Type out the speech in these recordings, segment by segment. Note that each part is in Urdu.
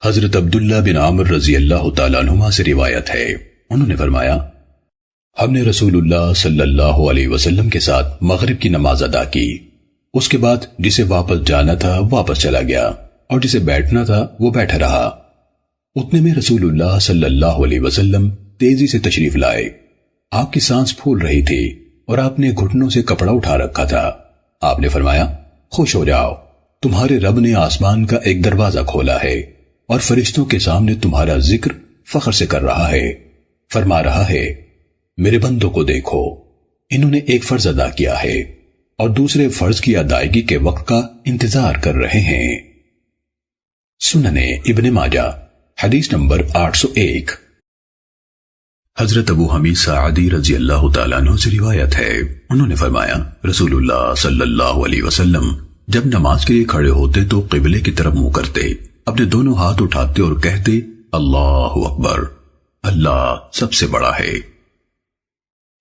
حضرت عبداللہ بن عامر رضی اللہ تعالیٰ عنہما سے روایت ہے، انہوں نے فرمایا، ہم نے رسول اللہ صلی اللہ علیہ وسلم کے ساتھ مغرب کی نماز ادا کی، اس کے بعد جسے واپس جانا تھا واپس چلا گیا اور جسے بیٹھنا تھا وہ بیٹھا رہا۔ اتنے میں رسول اللہ صلی اللہ علیہ وسلم تیزی سے تشریف لائے۔ آپ کی سانس پھول رہی تھی اور آپ نے گھٹنوں سے کپڑا اٹھا رکھا تھا۔ آپ نے فرمایا، خوش ہو جاؤ، تمہارے رب نے آسمان کا ایک دروازہ کھولا ہے اور فرشتوں کے سامنے تمہارا ذکر فخر سے کر رہا ہے، فرما رہا ہے، میرے بندوں کو دیکھو، انہوں نے ایک فرض ادا کیا ہے اور دوسرے فرض کی ادائیگی کے وقت کا انتظار کر رہے ہیں۔ سنن ابن ماجہ حدیث نمبر 801۔ حضرت ابو حمید ساعدی رضی اللہ تعالیٰ عنہ سے روایت ہے، انہوں نے فرمایا، رسول اللہ صلی اللہ علیہ وسلم جب نماز کے لیے کھڑے ہوتے تو قبلے کی طرف منہ کرتے، اپنے دونوں ہاتھ اٹھاتے اور کہتے، اللہ اکبر، اللہ سب سے بڑا ہے۔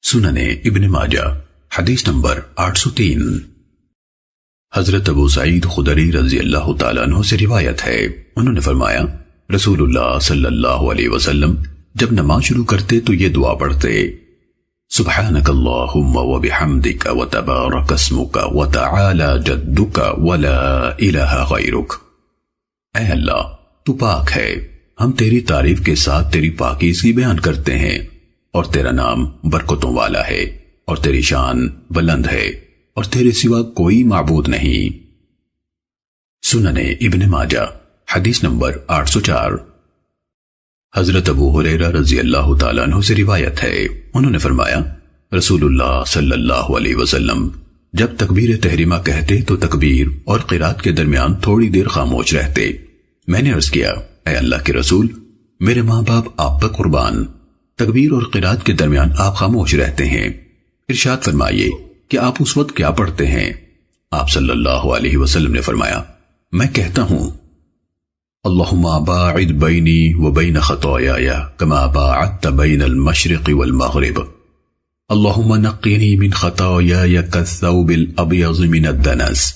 سنن ابن ماجہ حدیث نمبر 803۔ حضرت ابو سعید خدری رضی اللہ تعالیٰ عنہ سے روایت ہے، انہوں نے فرمایا، رسول اللہ صلی اللہ علیہ وسلم جب نماز شروع کرتے تو یہ دعا پڑھتے، سبحانک اللہم وبحمدک وتبارک اسمک وتعالی جدک ولا الہ غیرک۔ اے اللہ، تو پاک ہے، ہم تیری تعریف کے ساتھ تیری پاکیزگی بیان کرتے ہیں، اور تیرا نام برکتوں والا ہے، اور تیری شان بلند ہے، اور تیرے سوا کوئی معبود نہیں۔ سنن ابن ماجہ حدیث نمبر 804۔ حضرت ابو ہریرہ رضی اللہ تعالیٰ عنہ سے روایت ہے، انہوں نے فرمایا، رسول اللہ صلی اللہ علیہ وسلم جب تکبیر تحریمہ کہتے تو تکبیر اور قرات کے درمیان تھوڑی دیر خاموش رہتے۔ میں نے عرض کیا، اے اللہ کے رسول، میرے ماں باپ آپ پر قربان، تکبیر اور قرات کے درمیان آپ خاموش رہتے ہیں، ارشاد فرمائیے کہ آپ اس وقت کیا پڑھتے ہیں؟ آپ صلی اللہ علیہ وسلم نے فرمایا، میں کہتا ہوں، اللہم باعد بینی و بین خطایایا کما باعدت بین المشرق والمغرب، اللہم نقینی من خطایایا کالثوب الابیض من الدنس،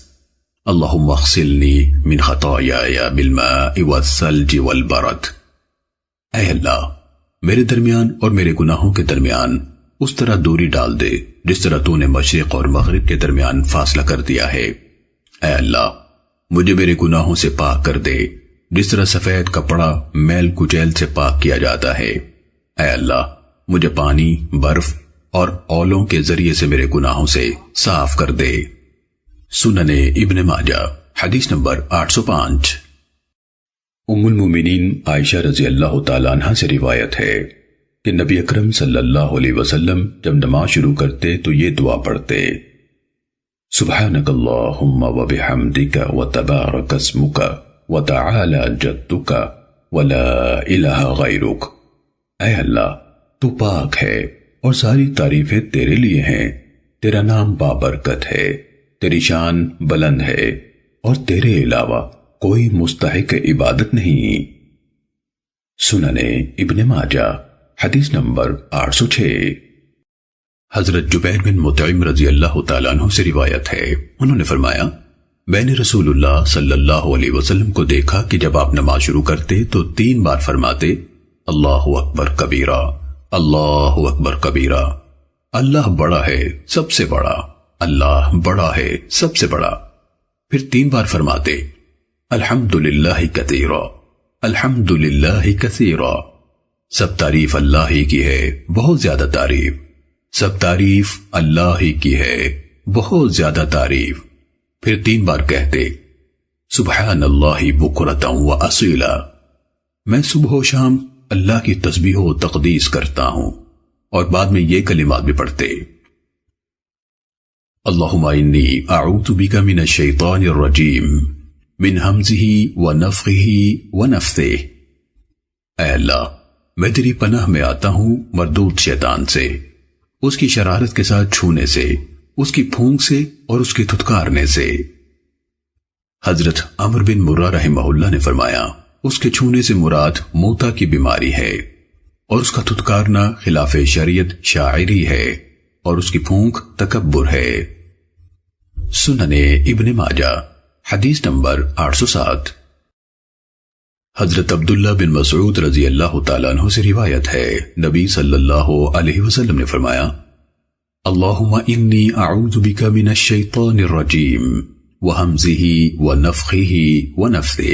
اللہم اغسلنی من خطایایا بالماء والثلج والبرد۔ اے اللہ، میرے درمیان اور میرے گناہوں کے درمیان اس طرح دوری ڈال دے جس طرح تو نے مشرق اور مغرب کے درمیان فاصلہ کر دیا ہے۔ اے اللہ، مجھے میرے گناہوں سے پاک کر دے جس طرح سفید کپڑا میل کچیل سے پاک کیا جاتا ہے۔ اے اللہ، مجھے پانی، برف اور اولوں کے ذریعے سے میرے گناہوں سے صاف کر دے۔ سنن ابن ماجہ حدیث نمبر 805۔ ام المومنین عائشہ رضی اللہ تعالیٰ عنہ سے روایت ہے کہ نبی اکرم صلی اللہ علیہ وسلم جب نماز شروع کرتے تو یہ دعا پڑھتے، سبحانک اللہم وبحمدک وتبارک اسمک وتعالی جدک ولا الہ غیرک۔ اے اللہ، تو پاک ہے اور ساری تعریفیں تیرے لیے ہیں، تیرا نام بابرکت ہے، تیری شان بلند ہے، اور تیرے علاوہ کوئی مستحق عبادت نہیں۔ سنن ابن ماجہ حدیث نمبر 806۔ حضرت جبیر بن مطعم رضی اللہ تعالیٰ عنہ سے روایت ہے، انہوں نے فرمایا، میں نے رسول اللہ صلی اللہ علیہ وسلم کو دیکھا کہ جب آپ نماز شروع کرتے تو 3 بار فرماتے، اللہ اکبر کبیرہ، اللہ اکبر کبیرہ، اللہ بڑا ہے سب سے بڑا، اللہ بڑا ہے سب سے بڑا۔ پھر 3 بار فرماتے، الحمدللہ کثیرا، الحمدللہ کثیرا، سب تعریف اللہ ہی کی ہے، بہت زیادہ تعریف، سب تعریف اللہ ہی کی ہے، بہت زیادہ تعریف۔ پھر 3 بار کہتے، سبحان اللہ بکرۃ و اصیلا، میں صبح و شام اللہ کی تسبیح و تقدیس کرتا ہوں، اور بعد میں یہ کلمات بھی پڑھتے، اللہم انی اعوذ بک من الشیطان الرجیم من ہمزہ ونفخہ ونفثہ۔ اے اللہ، میں تیری پناہ میں آتا ہوں مردود شیطان سے، اس کی شرارت کے ساتھ چھونے سے، اس کی پھونک سے اور اس کی تھتکارنے سے۔ حضرت عمر بن مرہ رحمہ اللہ نے فرمایا، اس کے چھونے سے مراد موتا کی بیماری ہے، اور اس کا تھتکارنا خلاف شریعت شاعری ہے، اور اس کی پھونک تکبر ہے۔ سنن ابن ماجہ حدیث نمبر 807۔ حضرت عبداللہ بن مسعود رضی اللہ تعالیٰ عنہ سے روایت ہے، نبی صلی اللہ علیہ وسلم نے فرمایا، اللہم انی اعوذ بک من الشیطان الرجیم وہمزہ ونفخہ ونفثہ۔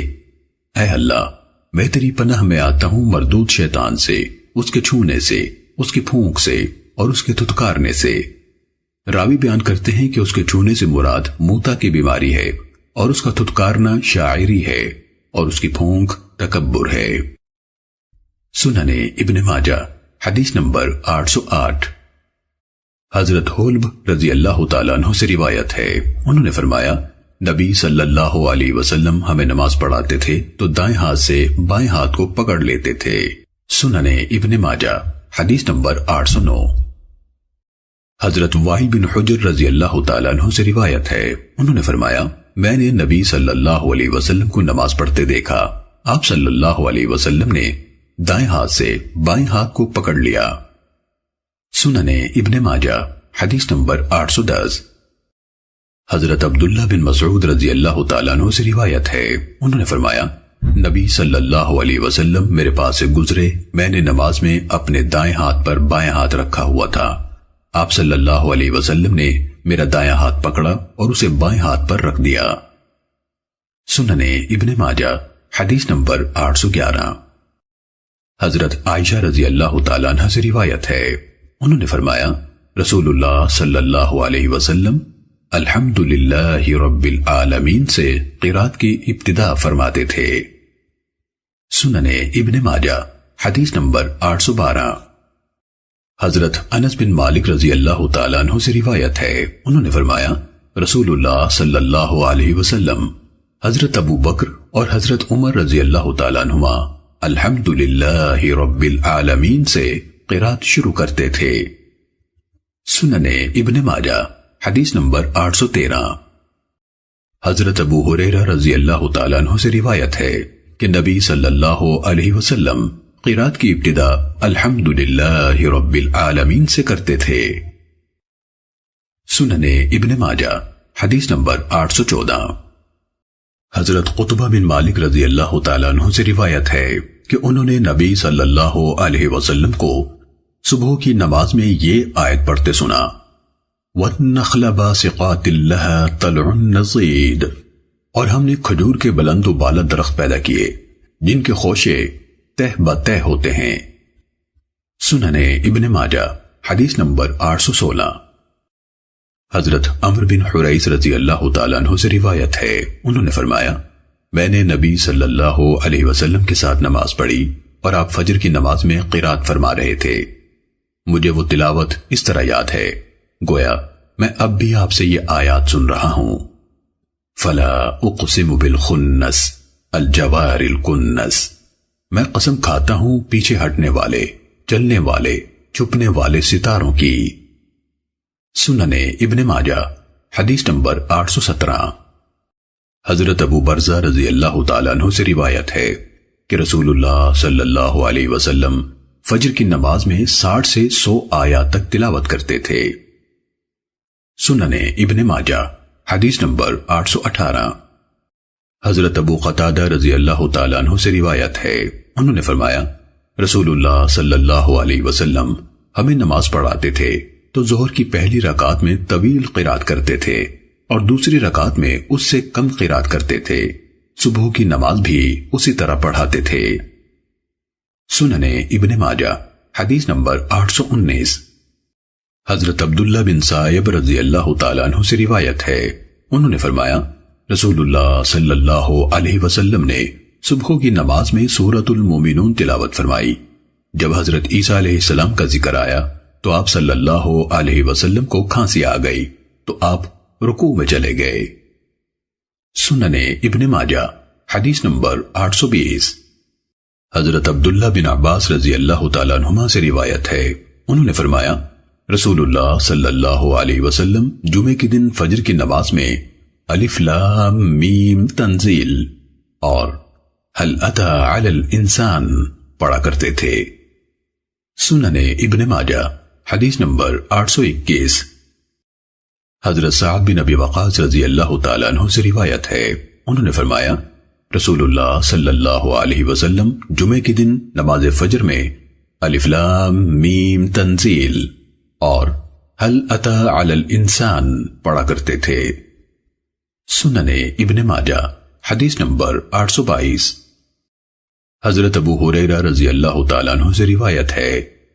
اے اللہ، میں تیری پناہ میں آتا ہوں مردود شیطان سے، اس کے چھونے سے، اس کی پھونک سے اور اس کے دھتکارنے سے۔ راوی بیان کرتے ہیں کہ اس کے چھونے سے مراد موتا کی بیماری ہے، اور اس کا دھتکارنا شاعری ہے، اور اس کی پھونک تکبر ہے۔ سنن ابن ماجہ حدیث نمبر 808۔ حضرت حلب رضی اللہ تعالیٰ عنہ سے روایت ہے، انہوں نے فرمایا، نبی صلی اللہ علیہ وسلم ہمیں نماز پڑھاتے تھے تو دائیں ہاتھ سے بائیں ہاتھ کو پکڑ لیتے تھے۔ سنن ابن ماجہ حدیث نمبر 809۔ حضرت وائل بن حجر رضی اللہ تعالیٰ عنہ سے روایت ہے، انہوں نے فرمایا، میں نے نبی صلی اللہ علیہ وسلم کو نماز پڑھتے دیکھا، آپ صلی اللہ علیہ وسلم نے دائیں ہاتھ سے بائیں ہاتھ کو پکڑ لیا۔ سنن ابن ماجہ حدیث نمبر 810۔ حضرت عبداللہ بن مسعود رضی اللہ تعالیٰ عنہ سے روایت ہے، انہوں نے فرمایا، نبی صلی اللہ علیہ وسلم میرے پاس سے گزرے، میں نے نماز میں اپنے دائیں ہاتھ پر بائیں ہاتھ رکھا ہوا تھا، آپ صلی اللہ علیہ وسلم نے میرا دائیں ہاتھ پکڑا اور اسے بائیں ہاتھ پر رکھ دیا۔ سنن ابن ماجہ حدیث نمبر 811۔ حضرت عائشہ رضی اللہ تعالیٰ عنہ سے روایت ہے، انہوں نے فرمایا، رسول اللہ صلی اللہ علیہ وسلم الحمدللہ رب العالمین سے قرات کی ابتدا فرماتے تھے۔ سنن ابن ماجہ حدیث نمبر 812۔ حضرت انس بن مالک رضی اللہ تعالیٰ عنہ سے روایت ہے، انہوں نے فرمایا، رسول اللہ صلی اللہ علیہ وسلم حضرت ابو بکر اور حضرت عمر رضی اللہ تعالیٰ عنہما الحمدللہ رب العالمین سے قرات شروع کرتے تھے۔ سنن ابن ماجہ حدیث نمبر 813۔ حضرت ابو ہریرہ رضی اللہ تعالیٰ عنہ سے روایت ہے کہ نبی صلی اللہ علیہ وسلم قرات کی ابتدا الحمدللہ رب العالمین سے کرتے تھے۔ سنن ابن ماجہ حدیث نمبر 814۔ حضرت قطبہ بن مالک رضی اللہ تعالیٰ عنہ سے روایت ہے کہ انہوں نے نبی صلی اللہ علیہ وسلم کو صبح کی نماز میں یہ آیت پڑھتے سنا، وَالنَّخْلَ بَاسِقَاتٍ لَهَا طَلْعٌ نَضِيدٌ، اور ہم نے کھجور کے بلند و بالا درخت پیدا کیے جن کے خوشے تہ بتہ ہوتے ہیں۔ سنن ابن ماجہ حدیث نمبر 816۔ حضرت عمر بن حریث رضی اللہ تعالیٰ عنہ سے روایت ہے، انہوں نے فرمایا، میں نے نبی صلی اللہ علیہ وسلم کے ساتھ نماز پڑھی اور آپ فجر کی نماز میں قرات فرما رہے تھے۔ مجھے وہ تلاوت اس طرح یاد ہے گویا میں اب بھی آپ سے یہ آیات سن رہا ہوں۔ فلا اقسم بالخنس الجوار الکنس، میں قسم کھاتا ہوں پیچھے ہٹنے والے، چلنے والے، چھپنے والے ستاروں کی۔ سنن ابن ماجہ حدیث نمبر 817۔ حضرت ابو برزہ رضی اللہ تعالیٰ عنہ سے روایت ہے کہ رسول اللہ صلی اللہ علیہ وسلم فجر کی نماز میں 60 سے 100 آیات تک تلاوت کرتے تھے۔ سنن ابن ماجہ حدیث نمبر 818۔ حضرت ابو قتادہ رضی اللہ تعالیٰ عنہ سے روایت ہے، انہوں نے فرمایا، رسول اللہ صلی اللہ علیہ وسلم ہمیں نماز پڑھاتے تھے تو ظہر کی پہلی رکعت میں طویل قرات کرتے تھے اور دوسری رکعت میں اس سے کم قرات کرتے تھے، صبح کی نماز بھی اسی طرح پڑھاتے تھے۔ سنن ابن ماجہ حدیث نمبر 819۔ حضرت عبداللہ بن سائب رضی اللہ تعالیٰ عنہ سے روایت ہے، انہوں نے فرمایا، رسول اللہ صلی اللہ علیہ وسلم نے صبح کی نماز میں سورۃ المومنون تلاوت فرمائی۔ جب حضرت عیسیٰ علیہ السلام کا ذکر آیا تو آپ صلی اللہ علیہ وسلم کو کھانسی آ گئی تو آپ رکوع میں چلے گئے۔ سنن ابن ماجہ حدیث نمبر 820۔ حضرت عبداللہ بن عباس رضی اللہ تعالیٰ عنہما سے روایت ہے، انہوں نے فرمایا، رسول اللہ صلی اللہ علیہ وسلم جمعے کے دن فجر کی نماز میں الف لام میم تنزیل اور هل اتى علی الانسان پڑھا کرتے تھے۔ سنن ابن ماجہ حدیث نمبر 821۔ حضرت سعد بن ابی وقاص رضی اللہ تعالیٰ عنہ سے روایت ہے، انہوں نے فرمایا، رسول اللہ صلی اللہ علیہ وسلم جمعے کے دن نماز فجر میں الف لام میم تنزیل اور هل اتى على الانسان پڑھا کرتے تھے۔ سنن ابن ماجہ حدیث نمبر 822۔ حضرت ابو ہریرہ رضی اللہ تعالیٰ عنہ سے روایت ہے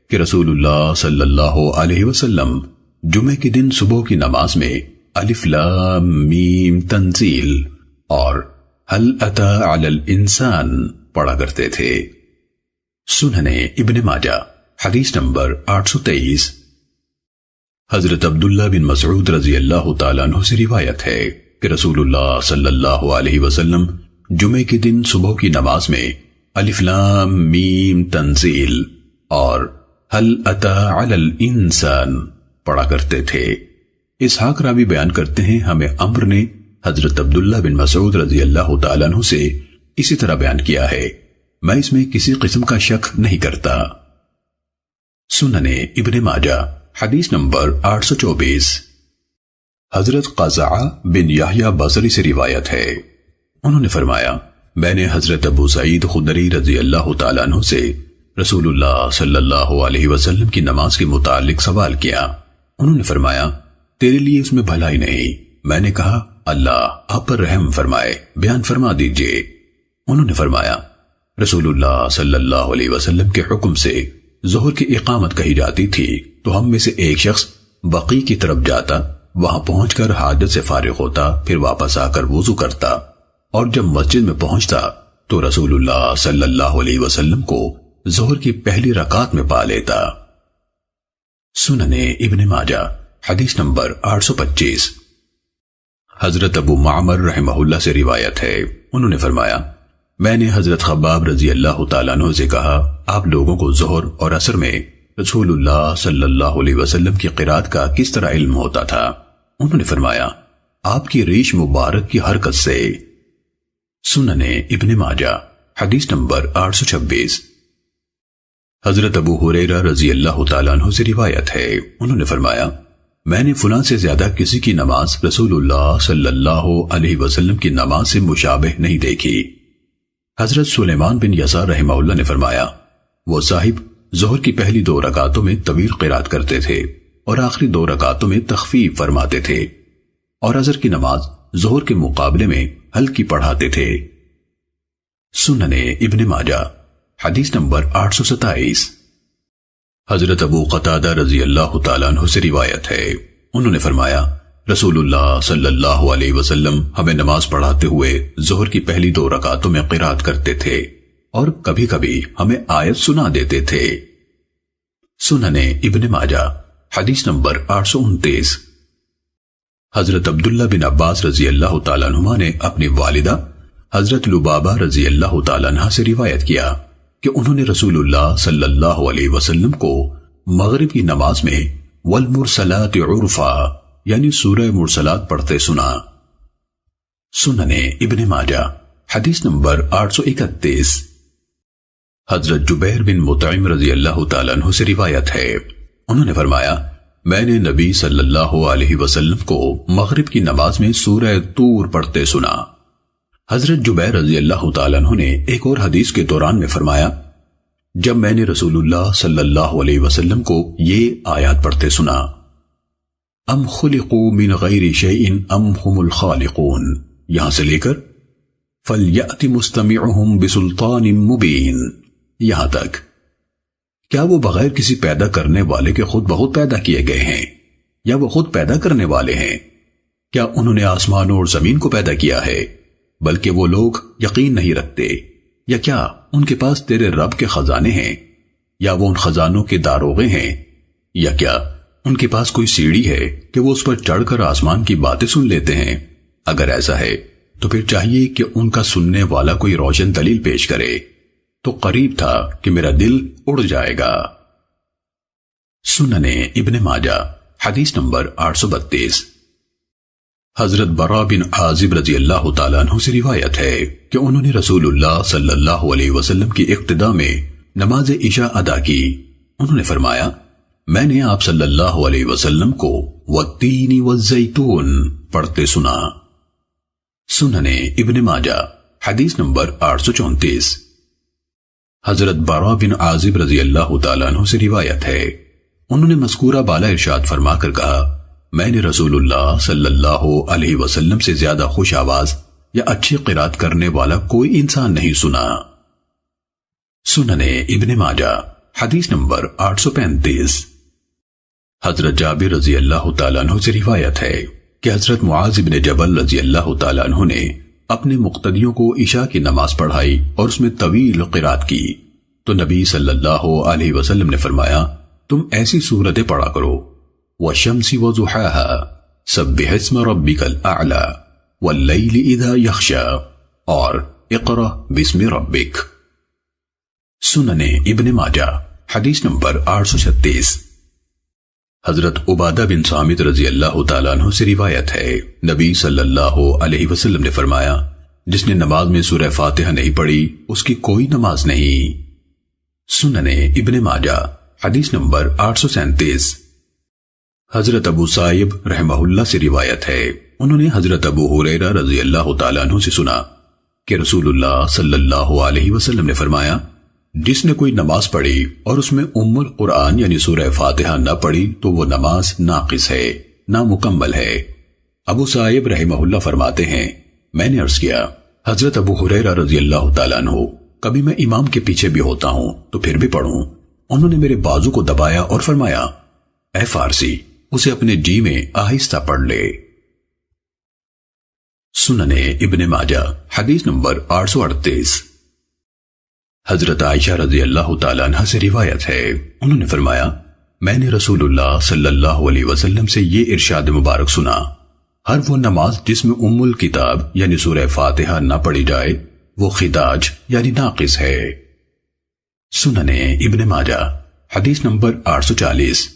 کہ رسول اللہ صلی اللہ علیہ وسلم جمعے کے دن صبح کی نماز میں الف لام میم تنزیل اور هل اتى على الانسان پڑھا کرتے تھے۔ سنن ابن ماجہ حدیث نمبر 823۔ حضرت عبداللہ بن مسعود رضی اللہ تعالیٰ عنہ سے روایت ہے کہ رسول اللہ صلی اللہ علیہ وسلم جمعے کے دن صبح کی نماز میں الف لام میم تنزیل اور هل اتى على الانسان پڑھا کرتے تھے۔ اسحاق راوی بیان کرتے ہیں ہمیں عمرو نے حضرت عبداللہ بن مسعود رضی اللہ تعالیٰ عنہ سے اسی طرح بیان کیا ہے، میں اس میں کسی قسم کا شک نہیں کرتا۔ سنن ابن ماجہ حدیث نمبر 824۔ حضرت قزعہ بن یحییٰ بصری سے روایت ہے، انہوں نے فرمایا میں نے حضرت ابو سعید خدری رضی اللہ تعالیٰ عنہ سے رسول اللہ صلی اللہ علیہ وسلم کی نماز کے متعلق سوال کیا۔ انہوں نے فرمایا تیرے لیے اس میں بھلائی نہیں۔ میں نے کہا اللہ آپ پر رحم فرمائے، بیان فرما دیجئے۔ انہوں نے فرمایا رسول اللہ صلی اللہ علیہ وسلم کے حکم سے ظہر کی اقامت کہی جاتی تھی تو ہم میں سے ایک شخص بقیع کی طرف جاتا، وہاں پہنچ کر حاجت سے فارغ ہوتا، پھر واپس آ کر وضو کرتا، اور جب مسجد میں پہنچتا تو رسول اللہ صلی اللہ علیہ وسلم کو ظہر کی پہلی رکعت میں پا لیتا۔ سنن ابن ماجہ حدیث نمبر 825۔ حضرت ابو معمر رحمہ اللہ سے روایت ہے، انہوں نے فرمایا میں نے حضرت خباب رضی اللہ تعالیٰ عنہ سے کہا آپ لوگوں کو ظہر اور عصر میں رسول اللہ صلی اللہ علیہ وسلم کی قرات کا کس طرح علم ہوتا تھا؟ انہوں نے فرمایا آپ کی ریش مبارک کی حرکت سے۔ سنن ابن ماجہ حدیث نمبر 826۔ حضرت ابو ہریرہ رضی اللہ تعالیٰ عنہ سے روایت ہے، انہوں نے فرمایا میں نے فلاں سے زیادہ کسی کی نماز رسول اللہ صلی اللہ علیہ وسلم کی نماز سے مشابہ نہیں دیکھی۔ حضرت سلیمان بن یسار رحمہ اللہ نے فرمایا وہ صاحب ظہر کی پہلی 2 رکعتوں میں طویل قرات کرتے تھے اور آخری 2 رکعتوں میں تخفیف فرماتے تھے، اور عصر کی نماز ظہر کے مقابلے میں ہلکی پڑھاتے تھے۔ سنن ابن ماجہ حدیث نمبر 827۔ حضرت ابو قتادہ رضی اللہ تعالیٰ عنہ سے روایت ہے، انہوں نے فرمایا رسول اللہ صلی اللہ علیہ وسلم ہمیں نماز پڑھاتے ہوئے ظہر کی پہلی 2 رکعتوں میں قرات کرتے تھے اور کبھی کبھی ہمیں آیت سنا دیتے تھے۔ سنن ابن ماجہ حدیث نمبر 829۔ حضرت عبداللہ بن عباس رضی اللہ تعالیٰ عنہما نے اپنی والدہ حضرت لبابہ رضی اللہ تعالیٰ عنہ سے روایت کیا کہ انہوں نے رسول اللہ صلی اللہ علیہ وسلم کو مغرب کی نماز میں والمرسلات عرفا یعنی سورہ مرسلات پڑھتے سنا۔ سنن ابن ماجہ حدیث نمبر 831۔ حضرت جبیر بن مطعم رضی اللہ تعالیٰ عنہ سے روایت ہے، انہوں نے فرمایا میں نے نبی صلی اللہ علیہ وسلم کو مغرب کی نماز میں سورہ طور پڑھتے سنا۔ حضرت جبیر رضی اللہ تعالیٰ عنہ نے ایک اور حدیث کے دوران میں فرمایا جب میں نے رسول اللہ صلی اللہ علیہ وسلم کو یہ آیات پڑھتے سنا ام خلقوا من غیر شیء ام هم الخالقون یہاں سے لے کر فلیأت مستمعهم بسلطان مبین یہاں تک، کیا وہ بغیر کسی پیدا کرنے والے کے خود بخود پیدا کیے گئے ہیں یا وہ خود پیدا کرنے والے ہیں؟ کیا انہوں نے آسمانوں اور زمین کو پیدا کیا ہے؟ بلکہ وہ لوگ یقین نہیں رکھتے۔ یا کیا ان کے پاس تیرے رب کے خزانے ہیں یا وہ ان خزانوں کے داروغے ہیں؟ یا کیا ان کے پاس کوئی سیڑھی ہے کہ وہ اس پر چڑھ کر آسمان کی باتیں سن لیتے ہیں؟ اگر ایسا ہے تو پھر چاہیے کہ ان کا سننے والا کوئی روشن دلیل پیش کرے، تو قریب تھا کہ میرا دل اڑ جائے گا۔ سنن ابن ماجہ حدیث نمبر 832۔ حضرت برا بن عازب رضی اللہ تعالیٰ عنہ سے روایت ہے کہ انہوں نے رسول اللہ صلی اللہ علیہ وسلم کی اقتداء میں نماز عشاء ادا کی۔ انہوں نے فرمایا میں نے آپ صلی اللہ علیہ وسلم کو والتین والزیتون پڑھتے سنا۔ سنن ابن ماجہ حدیث نمبر 834۔ حضرت براء بن عازب رضی اللہ تعالیٰ عنہ سے روایت ہے، انہوں نے مذکورہ بالا ارشاد فرما کر کہا، میں نے رسول اللہ صلی اللہ علیہ وسلم سے زیادہ خوش آواز یا اچھی قرات کرنے والا کوئی انسان نہیں سنا۔ سنن ابن ماجہ حدیث نمبر 835۔ حضرت جابر رضی اللہ تعالیٰ عنہ سے روایت ہے کہ حضرت معاذ بن جبل رضی اللہ تعالیٰ عنہ نے اپنے مقتدیوں کو عشاء کی نماز پڑھائی اور اس میں طویل قرات کی، تو نبی صلی اللہ علیہ وسلم نے فرمایا، تم ایسی سورتیں پڑھا کرو، وَالشَّمْسِ وَضُحَاهَا سَبِّحِ اسْمَ رَبِّكَ الْأَعْلَى وَاللَّيْلِ إِذَا يَغْشَى اور اقرأ بِاسْمِ رَبِّكَ۔ سنن ابن ماجہ حدیث نمبر 836۔ حضرت عبادہ بن صامت رضی اللہ تعالیٰ عنہ سے روایت ہے، نبی صلی اللہ علیہ وسلم نے فرمایا، جس نے نماز میں سورہ فاتحہ نہیں پڑھی اس کی کوئی نماز نہیں۔ سنن ابن ماجہ حدیث نمبر 837۔ حضرت ابو سائب رحمہ اللہ سے روایت ہے، انہوں نے حضرت ابو ہریرہ رضی اللہ تعالیٰ عنہ سے سنا کہ رسول اللہ صلی اللہ علیہ وسلم نے فرمایا، جس نے کوئی نماز پڑھی اور اس میں ام القرآن یعنی سورہ فاتحہ نہ پڑھی تو وہ نماز ناقص ہے، نامکمل ہے۔ ابو سائب رحمہ اللہ فرماتے ہیں، میں نے عرض کیا، حضرت ابو ہریرہ رضی اللہ تعالیٰ عنہ، کبھی میں امام کے پیچھے بھی ہوتا ہوں تو پھر بھی پڑھوں؟ انہوں نے میرے بازو کو دبایا اور فرمایا، اے فارسی، اسے اپنے جی میں آہستہ پڑھ لے۔ سنن ابن ماجہ حدیث نمبر 838۔ حضرت عائشہ رضی اللہ تعالیٰ عنہ سے روایت ہے، انہوں نے فرمایا، میں نے رسول اللہ صلی اللہ علیہ وسلم سے یہ ارشاد مبارک سنا، ہر وہ نماز جس میں ام الکتاب یعنی سورہ فاتحہ نہ پڑھی جائے وہ خداج یعنی ناقص ہے۔ سنن ابن ماجہ حدیث نمبر 840۔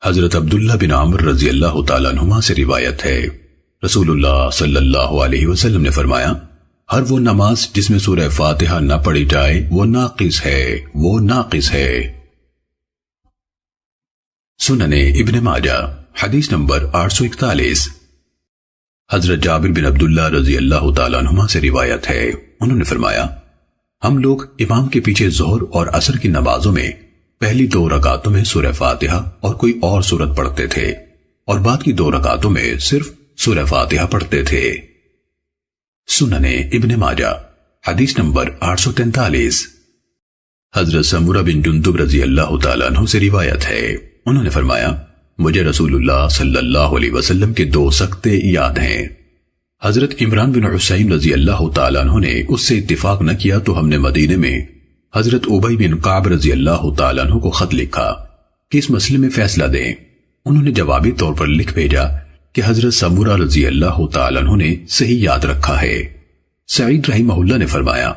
حضرت عبداللہ بن عمر رضی اللہ تعالیٰ عنہما سے روایت ہے، رسول اللہ صلی اللہ علیہ وسلم نے فرمایا، ہر وہ نماز جس میں سورہ فاتحہ نہ پڑھی جائے وہ ناقص ہے، وہ ناقص ہے۔ سنن ابن ماجہ حدیث نمبر 841۔ حضرت جابر بن عبداللہ رضی اللہ تعالیٰ عنہما سے روایت ہے، انہوں نے فرمایا، ہم لوگ امام کے پیچھے ظہر اور عصر کی نمازوں میں پہلی 2 رکعتوں میں سورہ فاتحہ اور کوئی اور سورت پڑھتے تھے اور بعد کی 2 رکعتوں میں صرف سورہ فاتحہ پڑھتے تھے۔ سنن ابن ماجہ حدیث نمبر 843۔ حضرت سمورہ بن جندب رضی اللہ تعالیٰ عنہ سے روایت ہے، انہوں نے فرمایا، مجھے رسول اللہ صلی اللہ علیہ وسلم کے 2 سکتے یاد ہیں۔ حضرت عمران بن حسین رضی اللہ تعالیٰ عنہ نے اس سے اتفاق نہ کیا تو ہم نے مدینے میں حضرت ابی بن کعب رضی اللہ تعالیٰ عنہ کو خط لکھا کہ اس مسئلے میں فیصلہ دیں۔ انہوں نے جوابی طور پر لکھ بھیجا کہ حضرت سمورہ رضی اللہ تعالیٰ عنہ نے صحیح یاد رکھا ہے۔ سعید رحمہ اللہ نے فرمایا،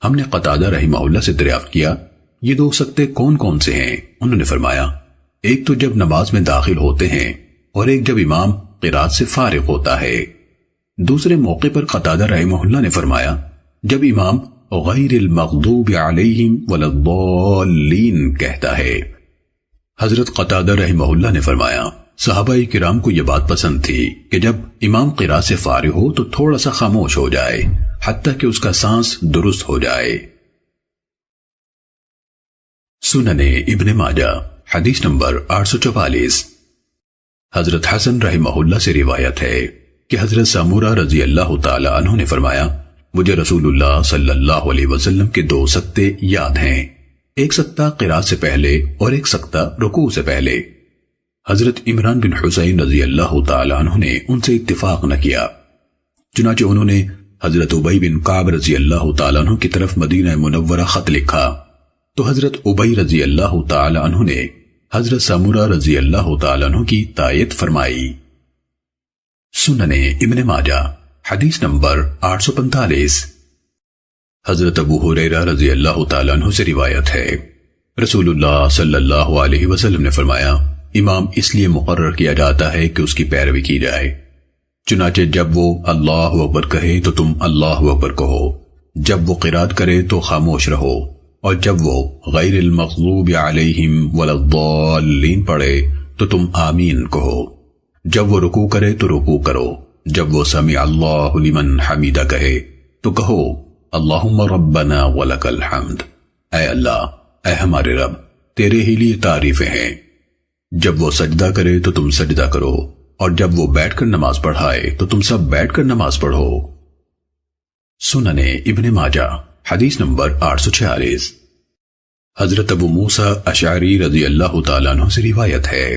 ہم نے قتادہ رحمہ اللہ سے دریافت کیا، یہ 2 سکتے کون کون سے ہیں؟ انہوں نے فرمایا، ایک تو جب نماز میں داخل ہوتے ہیں اور ایک جب امام قرات سے فارغ ہوتا ہے۔ دوسرے موقع پر قتادہ رحمہ اللہ نے فرمایا، جب امام غیر المغضوب علیہم ولا الضالین کہتا ہے۔ حضرت قتادہ رحمہ اللہ نے فرمایا، صحابہ کرام کو یہ بات پسند تھی کہ جب امام قرات سے فارغ ہو تو تھوڑا سا خاموش ہو جائے حتیٰ کہ اس کا سانس درست ہو جائے۔ سنن ابن ماجہ حدیث نمبر 844۔ حضرت حسن رحمہ اللہ سے روایت ہے کہ حضرت سمورہ رضی اللہ تعالی عنہ نے فرمایا، مجھے رسول اللہ صلی اللہ علیہ وسلم کے 2 سکتے یاد ہیں، ایک سکتہ قرات سے پہلے اور ایک سکتہ رکوع سے پہلے۔ حضرت عمران بن حسین رضی اللہ تعالی عنہ نے ان سے اتفاق نہ کیا، چنانچہ انہوں نے حضرت ابی بن کعب رضی اللہ تعالی عنہ کی طرف مدینہ منورہ خط لکھا تو حضرت ابی رضی اللہ تعالی عنہ نے حضرت سمورہ رضی اللہ تعالی عنہ کی تائید فرمائی۔ سنن ابن ماجہ حدیث نمبر 845۔ حضرت ابو ہریرہ رضی اللہ تعالی عنہ سے روایت ہے، رسول اللہ صلی اللہ علیہ وسلم نے فرمایا، امام اس لیے مقرر کیا جاتا ہے کہ اس کی پیروی کی جائے، چنانچہ جب وہ اللہ اکبر کہے تو تم اللہ اکبر کہو، جب وہ قرات کرے تو خاموش رہو، اور جب وہ غیر المغضوب علیہم ولا الضالین پڑھے تو تم آمین کہو، جب وہ رکوع کرے تو رکوع کرو، جب وہ سمع اللہ لمن حمیدہ کہے تو کہو اللہم ربنا ولک الحمد، اے اللہ، اے ہمارے رب، تیرے ہی لیے تعریفیں ہیں۔ جب وہ سجدہ کرے تو تم سجدہ کرو، اور جب وہ بیٹھ کر نماز پڑھائے تو تم سب بیٹھ کر نماز پڑھو۔ سنن ابن ماجہ حدیث نمبر 846۔ حضرت ابو موسیٰ اشعری رضی اللہ تعالیٰ عنہ سے روایت ہے،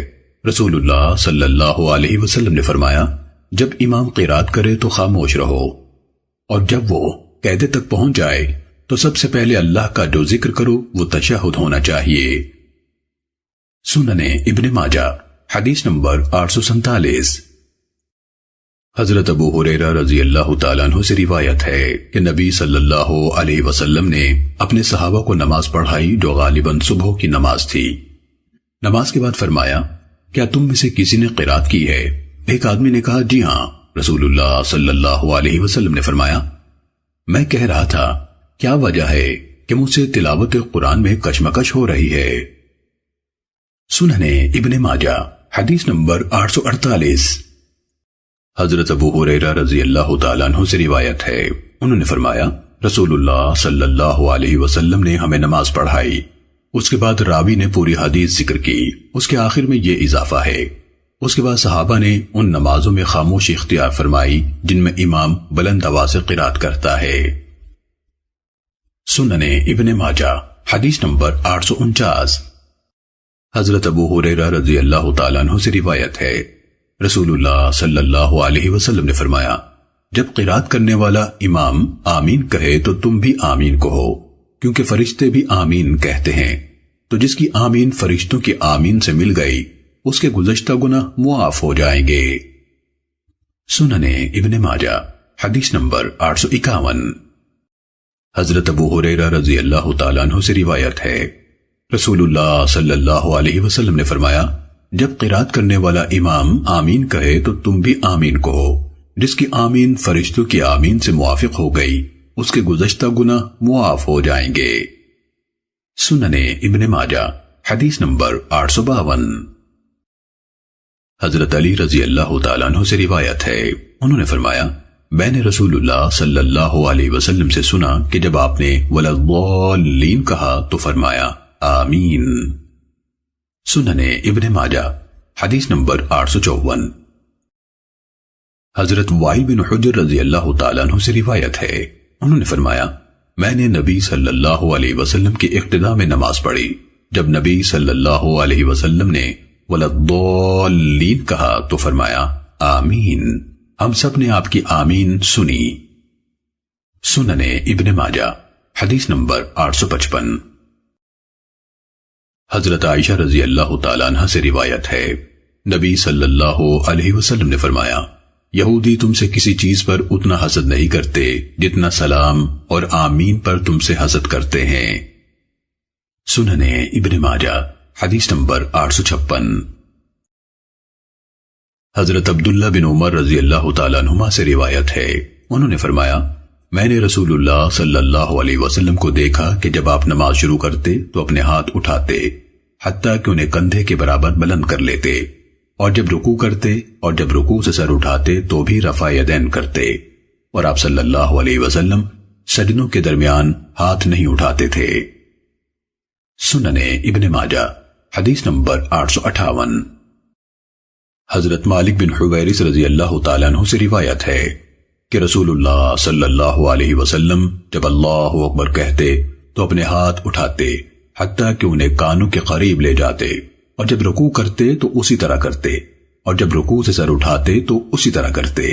رسول اللہ صلی اللہ علیہ وسلم نے فرمایا، جب امام قرات کرے تو خاموش رہو، اور جب وہ قیدے تک پہنچ جائے تو سب سے پہلے اللہ کا جو ذکر کرو وہ تشہد ہونا چاہیے۔ سنن ابن ماجہ حدیث نمبر 847۔ حضرت ابو ہریرہ رضی اللہ تعالیٰ عنہ سے روایت ہے کہ نبی صلی اللہ علیہ وسلم نے اپنے صحابہ کو نماز پڑھائی جو غالباً صبح کی نماز تھی۔ نماز کے بعد فرمایا، کیا تم میں سے کسی نے قرات کی ہے؟ ایک آدمی نے کہا، جی ہاں۔ رسول اللہ صلی اللہ علیہ وسلم نے فرمایا، میں کہہ رہا تھا کیا وجہ ہے کہ مجھ سے تلاوت قرآن میں کشمکش ہو رہی ہے۔ سنن ابن ماجہ حدیث نمبر 848۔ حضرت ابو ہریرہ رضی اللہ تعالیٰ عنہ سے روایت ہے، انہوں نے فرمایا، رسول اللہ صلی اللہ علیہ وسلم نے ہمیں نماز پڑھائی، اس کے بعد راوی نے پوری حدیث ذکر کی، اس کے آخر میں یہ اضافہ ہے، اس کے بعد صحابہ نے ان نمازوں میں خاموشی اختیار فرمائی جن میں امام بلند آواز سے قرات کرتا ہے۔ سنن ابن ماجہ حدیث نمبر 849۔ حضرت ابو ہریرہ رضی اللہ تعالیٰ عنہ سے روایت ہے، رسول اللہ صلی اللہ علیہ وسلم نے فرمایا، جب قرات کرنے والا امام آمین کہے تو تم بھی آمین کہو، کیونکہ فرشتے بھی آمین کہتے ہیں، تو جس کی آمین فرشتوں کی آمین سے مل گئی اس کے گزشتہ گناہ معاف ہو جائیں گے۔ سنن ابن ماجہ حدیث نمبر 851۔ حضرت ابو ہریرہ رضی اللہ تعالیٰ عنہ سے روایت ہے، رسول اللہ صلی اللہ علیہ وسلم نے فرمایا، جب قرات کرنے والا امام آمین کہے تو تم بھی آمین کہو، جس کی آمین فرشتوں کی آمین سے موافق ہو گئی اس کے گزشتہ گناہ معاف ہو جائیں گے۔ سنن ابن ماجہ حدیث نمبر 852۔ حضرت علی رضی اللہ تعالیٰ عنہ سے روایت ہے، انہوں نے فرمایا، میں نے رسول اللہ صلی اللہ علیہ وسلم سے سنا کہ جب آپ نے وَلَضَّالِّينَ کہا تو فرمایا آمین۔ سنن ابن ماجہ حدیث نمبر 854۔ حضرت وائل بن حجر رضی اللہ تعالیٰ عنہ سے روایت ہے، انہوں نے فرمایا، میں نے نبی صلی اللہ علیہ وسلم کی اقتداء میں نماز پڑھی، جب نبی صلی اللہ علیہ وسلم نے وَلَضَّالِّينَ کہا تو فرمایا آمین۔ ہم سب نے آپ کی آمین سنی۔ سنن ابن ماجہ حدیث نمبر 855۔ حضرت عائشہ رضی اللہ تعالیٰ عنہ سے روایت ہے، نبی صلی اللہ علیہ وسلم نے فرمایا، یہودی تم سے کسی چیز پر اتنا حسد نہیں کرتے جتنا سلام اور آمین پر تم سے حسد کرتے ہیں۔ سنن ابن ماجہ حدیث نمبر 856۔ حضرت عبداللہ بن عمر رضی اللہ تعالیٰ عنہما سے روایت ہے، انہوں نے فرمایا، میں نے رسول اللہ صلی اللہ علیہ وسلم کو دیکھا کہ جب آپ نماز شروع کرتے تو اپنے ہاتھ اٹھاتے حتیٰ کہ انہیں کندھے کے برابر بلند کر لیتے، اور جب رکوع کرتے اور جب رکوع سے سر اٹھاتے تو بھی رفع یدین کرتے، اور آپ صلی اللہ علیہ وسلم سجدوں کے درمیان ہاتھ نہیں اٹھاتے تھے۔ سنن ابن ماجہ حدیث نمبر 858۔ حضرت مالک بن حویرث رضی اللہ تعالیٰ عنہ سے روایت ہے کہ رسول اللہ صلی اللہ علیہ وسلم جب اللہ اکبر کہتے تو اپنے ہاتھ اٹھاتے حتیٰ کہ انہیں کانوں کے قریب لے جاتے، اور جب رکوع کرتے تو اسی طرح کرتے، اور جب رکوع سے سر اٹھاتے تو اسی طرح کرتے۔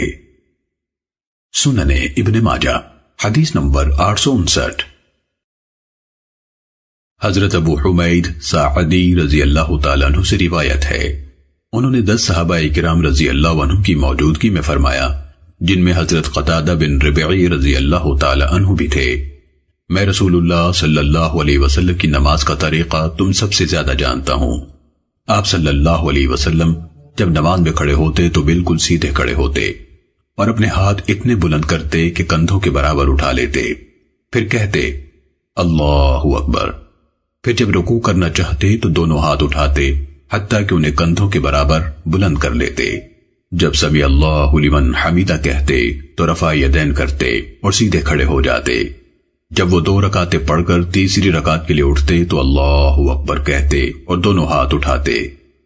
سنن ابن ماجہ حدیث نمبر 859۔ حضرت ابو حمید ساعدی رضی اللہ تعالیٰ عنہ سے روایت ہے، انہوں نے 10 صحابہ کرام رضی اللہ عنہ کی موجودگی میں فرمایا، جن میں حضرت قتادہ بن ربعی رضی اللہ تعالیٰ عنہ بھی تھے، میں رسول اللہ صلی اللہ علیہ وسلم کی نماز کا طریقہ تم سب سے زیادہ جانتا ہوں۔ آپ صلی اللہ علیہ وسلم جب نماز میں کھڑے ہوتے تو بالکل سیدھے کھڑے ہوتے اور اپنے ہاتھ اتنے بلند کرتے کہ کندھوں کے برابر اٹھا لیتے، پھر کہتے اللہ اکبر، پھر جب رکوع کرنا چاہتے تو دونوں ہاتھ اٹھاتے حتیٰ کہ انہیں کندھوں کے برابر بلند کر لیتے، جب سمی اللہ لمن حمیدہ کہتے تو رفع یدین کرتے اور سیدھے کھڑے ہو جاتے۔ جب وہ 2 رکعتیں پڑھ کر تیسری رکعت کے لیے اٹھتے تو اللہ اکبر کہتے اور دونوں ہاتھ اٹھاتے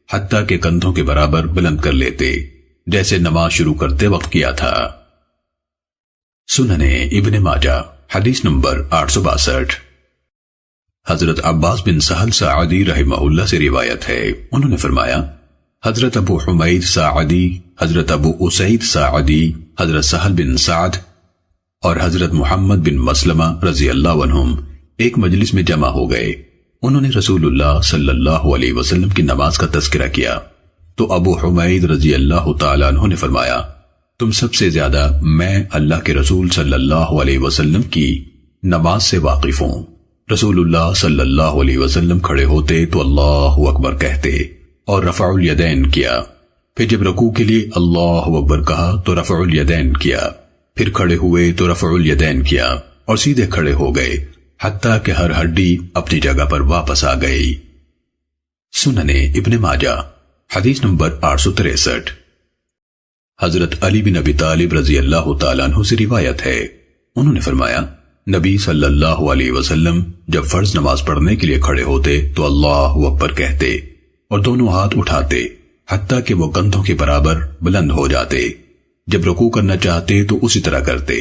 حتیٰ کہ کندھوں کے برابر بلند کر لیتے، جیسے نماز شروع کرتے وقت کیا تھا۔ سنن ابن ماجہ حدیث نمبر 862۔ حضرت عباس بن سہل ساعدی رحمہ اللہ سے روایت ہے، انہوں نے فرمایا حضرت ابو حمید ساعدی، حضرت ابو اسید ساعدی، حضرت سہل بن سعد اور حضرت محمد بن مسلمہ رضی اللہ عنہم ایک مجلس میں جمع ہو گئے۔ انہوں نے رسول اللہ صلی اللہ علیہ وسلم کی نماز کا تذکرہ کیا تو ابو حمید رضی اللہ تعالیٰ عنہ نے فرمایا تم سب سے زیادہ میں اللہ کے رسول صلی اللہ علیہ وسلم کی نماز سے واقف ہوں۔ رسول اللہ صلی اللہ علیہ وسلم کھڑے ہوتے تو اللہ اکبر کہتے اور رفع الیدین کیا، پھر جب رکوع کے لیے اللہ اکبر کہا تو رفع الیدین کیا، پھر کھڑے ہوئے تو رفع الیدین کیا اور سیدھے کھڑے ہو گئے حتیٰ کہ ہر ہڈی اپنی جگہ پر واپس آ گئی۔ سنن ابن ماجہ حدیث نمبر 863۔ حضرت علی بن ابی طالب رضی اللہ تعالیٰ عنہ سے روایت ہے، انہوں نے فرمایا نبی صلی اللہ علیہ وسلم جب فرض نماز پڑھنے کے لیے کھڑے ہوتے تو اللہ اکبر کہتے اور دونوں ہاتھ اٹھاتے حتیٰ کہ وہ کندھوں کے برابر بلند ہو جاتے۔ جب رکوع کرنا چاہتے تو اسی طرح کرتے،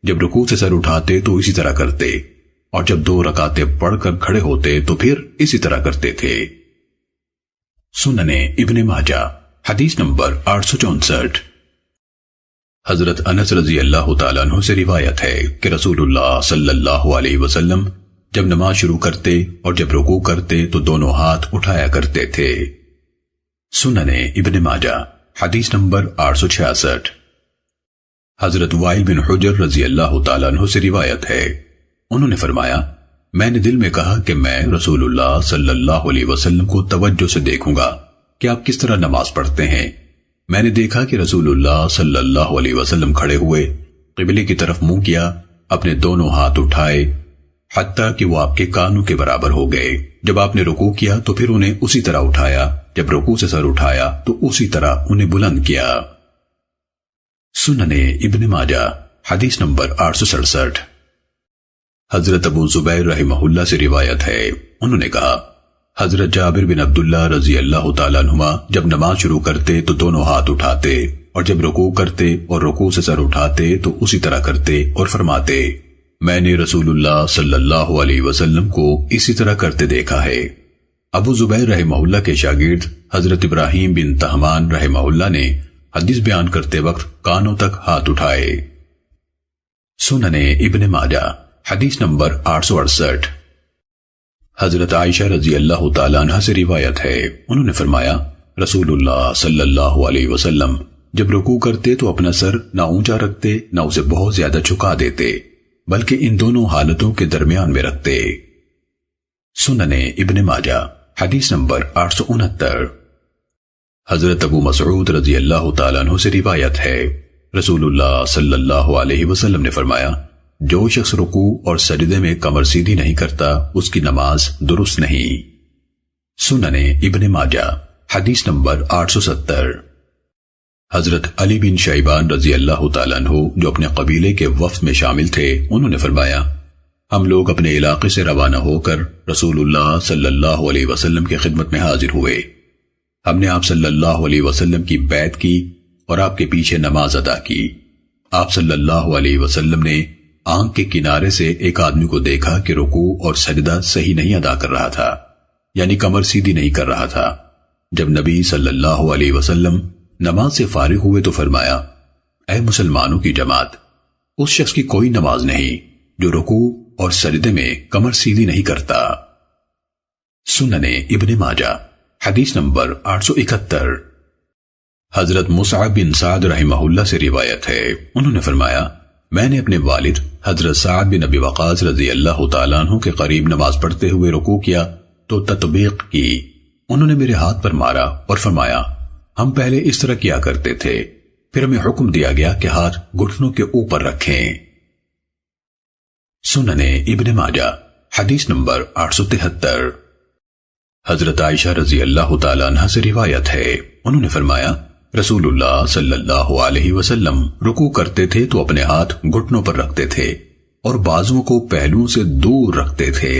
جب رکوع سے سر اٹھاتے تو اسی طرح کرتے، اور جب 2 رکعتیں پڑھ کر کھڑے ہوتے تو پھر اسی طرح کرتے تھے۔ سنن ابن ماجہ حدیث نمبر 864۔ حضرت انس رضی اللہ تعالیٰ عنہ سے روایت ہے کہ رسول اللہ صلی اللہ علیہ وسلم جب نماز شروع کرتے اور جب رکوع کرتے تو دونوں ہاتھ اٹھایا کرتے تھے۔ سنن ابن ماجہ حدیث نمبر 866۔ حضرت وائل بن حجر رضی اللہ تعالیٰ عنہ سے روایت ہے، انہوں نے فرمایا میں نے دل میں کہا کہ میں رسول اللہ صلی اللہ علیہ وسلم کو توجہ سے دیکھوں گا کہ آپ کس طرح نماز پڑھتے ہیں۔ میں نے دیکھا کہ رسول اللہ صلی اللہ علیہ وسلم کھڑے ہوئے، قبلے کی طرف منہ کیا، اپنے دونوں ہاتھ اٹھائے حتیٰ کہ وہ آپ کے کانوں کے برابر ہو گئے۔ جب آپ نے رکوع کیا تو پھر انہیں اسی طرح اٹھایا، جب رکوع سے سر اٹھایا تو اسی طرح انہیں بلند کیا۔ سنن ابن ماجہ حدیث نمبر 867۔ حضرت ابو زبیر رحمہ اللہ سے روایت ہے، انہوں نے کہا حضرت جابر بن عبداللہ رضی اللہ تعالیٰ عنہما جب نماز شروع کرتے تو دونوں ہاتھ اٹھاتے اور جب رکوع کرتے اور رکوع سے سر اٹھاتے تو اسی طرح کرتے اور فرماتے میں نے رسول اللہ صلی اللہ علیہ وسلم کو اسی طرح کرتے دیکھا ہے۔ ابو زبیر رحمہ اللہ کے شاگرد حضرت ابراہیم بن تہمان رحمہ اللہ نے حدیث بیان کرتے وقت کانوں تک ہاتھ اٹھائے۔ سنن ابن ماجہ حدیث نمبر 868۔ حضرت عائشہ رضی اللہ تعالیٰ عنہ سے روایت ہے، انہوں نے فرمایا رسول اللہ صلی اللہ علیہ وسلم جب رکوع کرتے تو اپنا سر نہ اونچا رکھتے نہ اسے بہت زیادہ جھکا دیتے، بلکہ ان دونوں حالتوں کے درمیان میں رکھتے۔ سنن ابن ماجہ حدیث نمبر 869۔ حضرت ابو مسعود رضی اللہ تعالیٰ عنہ سے روایت ہے، رسول اللہ صلی اللہ علیہ وسلم نے فرمایا جو شخص رکوع اور سجدے میں کمر سیدھی نہیں کرتا اس کی نماز درست نہیں۔ سنن ابن ماجہ حدیث نمبر 870۔ حضرت علی بن شیبان رضی اللہ تعالیٰ عنہ جو اپنے قبیلے کے وفد میں شامل تھے، انہوں نے فرمایا ہم لوگ اپنے علاقے سے روانہ ہو کر رسول اللہ صلی اللہ علیہ وسلم کی خدمت میں حاضر ہوئے۔ ہم نے آپ صلی اللہ علیہ وسلم کی بیعت کی اور آپ کے پیچھے نماز ادا کی۔ آپ صلی اللہ علیہ وسلم نے آنکھ کے کنارے سے ایک آدمی کو دیکھا کہ رکوع اور سجدہ صحیح نہیں ادا کر رہا تھا، یعنی کمر سیدھی نہیں کر رہا تھا۔ جب نبی صلی اللہ علیہ وسلم نماز سے فارغ ہوئے تو فرمایا اے مسلمانوں کی جماعت، اس شخص کی کوئی نماز نہیں جو رکوع اور سجدے میں کمر سیدھی نہیں کرتا۔ سنن ابن ماجہ حدیث نمبر 871۔ حضرت مصعب بن سعد رحمہ اللہ سے روایت ہے، انہوں نے فرمایا میں نے اپنے والد حضرت سعد بن ابی وقاص رضی اللہ تعالیٰ عنہ کے قریب نماز پڑھتے ہوئے رکوع کیا تو تطبیق کی۔ انہوں نے میرے ہاتھ پر مارا اور فرمایا ہم پہلے اس طرح کیا کرتے تھے، پھر ہمیں حکم دیا گیا کہ ہاتھ گھٹنوں کے اوپر رکھیں۔ سنن ابن ماجہ حدیث نمبر 873۔ حضرت عائشہ رضی اللہ تعالیٰ عنہ سے روایت ہے، انہوں نے فرمایا رسول اللہ صلی اللہ علیہ وسلم رکوع کرتے تھے تو اپنے ہاتھ گھٹنوں پر رکھتے تھے اور بازوؤں کو پہلوؤں سے دور رکھتے تھے۔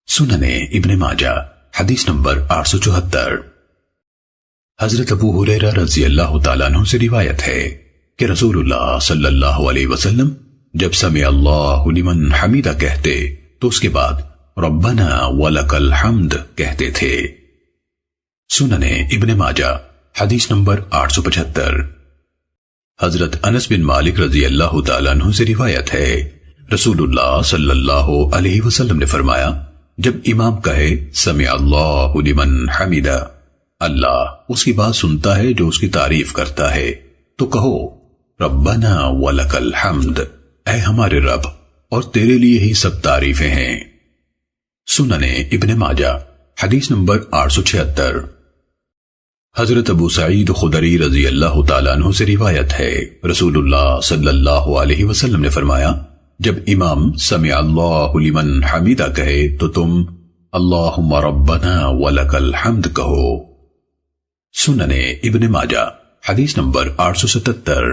سننے ابن ماجہ حدیث نمبر 874۔ حضرت ابو ہریرہ رضی اللہ تعالیٰ عنہ سے روایت ہے کہ رسول اللہ صلی اللہ علیہ وسلم جب سمع اللہ لمن حمیدہ کہتے تو اس کے بعد ربنا ولک الحمد کہتے تھے۔ سننے ابن ماجہ حدیث نمبر 875۔ حضرت انس بن مالک رضی اللہ تعالیٰ عنہ سے روایت ہے رسول اللہ صلی اللہ علیہ وسلم نے فرمایا جب امام کہے سمع اللہ لمن حمیدہ، اللہ اس کی بات سنتا ہے جو اس کی تعریف کرتا ہے، تو کہو ربنا ولک الحمد، اے ہمارے رب اور تیرے لیے ہی سب تعریفیں ہیں۔ سننے ابن ماجہ حدیث نمبر 876۔ حضرت ابو سعید خدری رضی اللہ تعالیٰ عنہ سے روایت ہے رسول اللہ صلی اللہ علیہ وسلم نے فرمایا جب امام سمع اللہ لمن حمیدہ کہے تو تم اللہم ربنا ولک الحمد کہو۔ سننے ابن ماجہ حدیث نمبر 877۔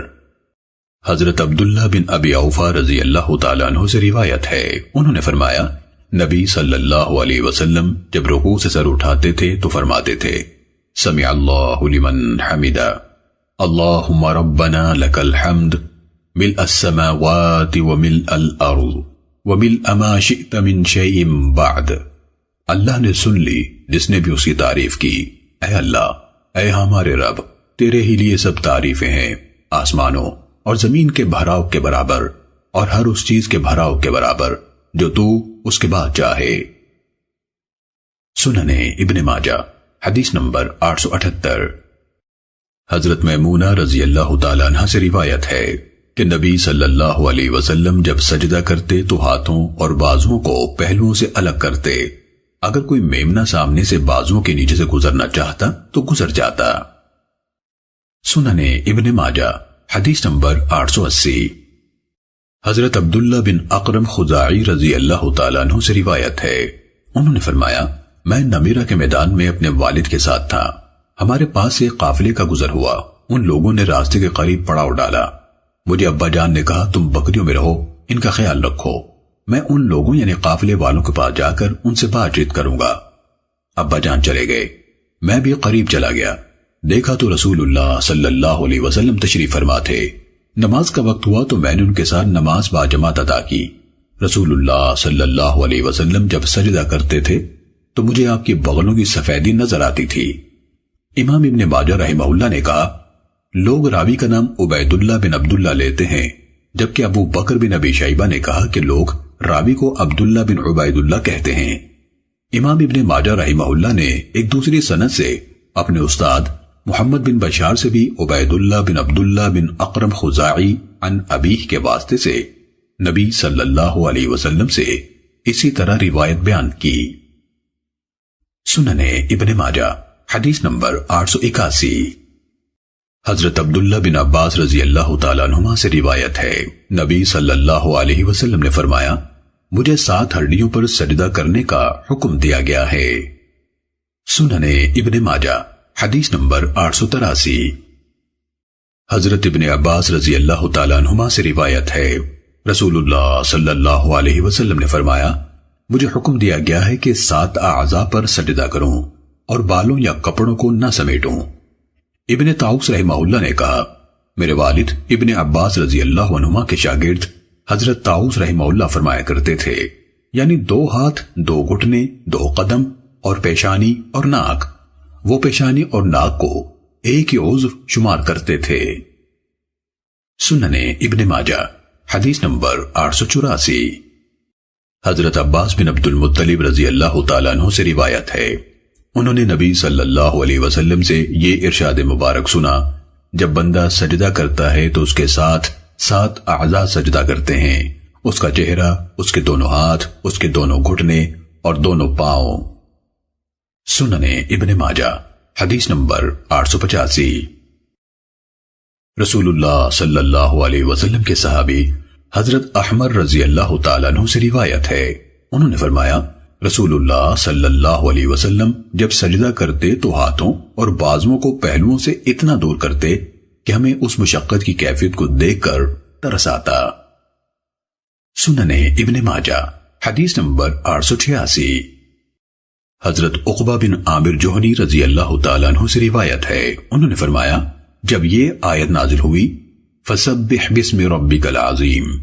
حضرت عبداللہ بن ابی اوفا رضی اللہ تعالیٰ عنہ سے روایت ہے انہوں نے فرمایا نبی صلی اللہ علیہ وسلم جب رکوع سے سر اٹھاتے تھے تو فرماتے تھے سمع اللہ لمن حمیدہ اللہم ربنا لک الحمد ملء السماوات وملء الارض وملء ما شئت من شیء بعد۔ اللہ نے سن لی جس نے بھی اس کی تعریف کی، اے اللہ اے ہمارے رب تیرے ہی لیے سب تعریفیں ہیں، آسمانوں اور زمین کے بھراؤ کے برابر اور ہر اس چیز کے بھراؤ کے برابر جو تو اس کے بعد چاہے۔ سننے ابن ماجہ حدیث نمبر 878۔ حضرت میمونہ رضی اللہ تعالیٰ عنہ سے روایت ہے کہ نبی صلی اللہ علیہ وسلم جب سجدہ کرتے تو ہاتھوں اور بازوؤں کو پہلوؤں سے الگ کرتے، اگر کوئی میمنہ سامنے سے بازوؤں کے نیچے سے گزرنا چاہتا تو گزر جاتا۔ سننے ابن ماجہ حدیث نمبر 880۔ حضرت عبداللہ بن اقرم خزاعی رضی اللہ تعالیٰ عنہ سے روایت ہے انہوں نے فرمایا میں نمیرہ کے میدان میں اپنے والد کے ساتھ تھا، ہمارے پاس سے قافلے کا گزر ہوا، ان لوگوں نے راستے کے قریب پڑاؤ ڈالا، مجھے ابا جان نے کہا تم بکریوں میں رہو، ان کا خیال رکھو، میں ان لوگوں یعنی قافلے والوں کے پاس جا کر ان سے بات چیت کروں گا۔ ابا جان چلے گئے، میں بھی قریب چلا گیا، دیکھا تو رسول اللہ صلی اللہ علیہ وسلم تشریف فرما تھے، نماز کا وقت ہوا تو میں نے ان کے ساتھ نماز باجماعت ادا کی۔ رسول اللہ صلی اللہ علیہ وسلم جب سجدہ کرتے تھے تو مجھے آپ کی بغلوں کی سفیدی نظر آتی تھی۔ امام ابن ماجہ رحمہ اللہ نے کہا لوگ راوی کا نام عبید اللہ بن عبداللہ لیتے ہیں، جبکہ ابو بکر بن ابی شیبہ نے کہا کہ لوگ راوی کو عبداللہ بن عبید اللہ کہتے ہیں۔ امام ابن ماجہ رحمہ اللہ نے ایک دوسری سند سے اپنے استاد محمد بن بشار سے بھی عبید اللہ بن عبداللہ بن اقرم خزاعی عن ابیہ کے واسطے سے نبی صلی اللہ علیہ وسلم سے اسی طرح روایت بیان کی۔ سننے ابن ماجہ حدیث نمبر 881۔ حضرت عبداللہ بن عباس رضی اللہ تعالیٰ عنہما سے روایت ہے نبی صلی اللہ علیہ وسلم نے فرمایا مجھے 7 ہڈیوں پر سجدہ کرنے کا حکم دیا گیا ہے۔ سننے ابن ماجہ حدیث نمبر 883۔ حضرت ابن عباس رضی اللہ تعالیٰ عنہما سے روایت ہے رسول اللہ صلی اللہ علیہ وسلم نے فرمایا مجھے حکم دیا گیا ہے کہ 7 اعضاء پر سجدہ کروں اور بالوں یا کپڑوں کو نہ سمیٹوں۔ ابن طاؤس رحمہ اللہ نے کہا میرے والد ابن عباس رضی اللہ عنہما کے شاگرد حضرت طاؤس رحمہ اللہ فرمایا کرتے تھے یعنی 2 ہاتھ 2 گھٹنے 2 قدم اور پیشانی اور ناک، وہ پیشانی اور ناک کو ایک ہی عضو شمار کرتے تھے۔ سننے ابن ماجہ حدیث نمبر 884۔ حضرت عباس بن عبد المطلب رضی اللہ تعالیٰ عنہ سے روایت ہے انہوں نے نبی صلی اللہ علیہ وسلم سے یہ ارشاد مبارک سنا جب بندہ سجدہ کرتا ہے تو اس کے ساتھ 7 اعضاء سجدہ کرتے ہیں، اس کا چہرہ، اس کے دونوں ہاتھ، اس کے دونوں گھٹنے اور دونوں پاؤں۔ سننے ابن ماجہ حدیث نمبر 885۔ رسول اللہ صلی اللہ علیہ وسلم کے صحابی حضرت احمر رضی اللہ تعالیٰ عنہ سے روایت ہے انہوں نے فرمایا رسول اللہ صلی اللہ علیہ وسلم جب سجدہ کرتے تو ہاتھوں اور بازوؤں کو پہلوؤں سے اتنا دور کرتے کہ ہمیں اس مشقت کی کیفیت کو دیکھ کر ترس آتا۔ سنن ابن ماجہ حدیث نمبر 886۔ حضرت عقبہ بن عامر جوہنی رضی اللہ تعالیٰ عنہ سے روایت ہے، انہوں نے فرمایا جب یہ آیت نازل ہوئی فَسَبِّحْ بِاسْمِ رَبِّكَ الْعَظِيمِ،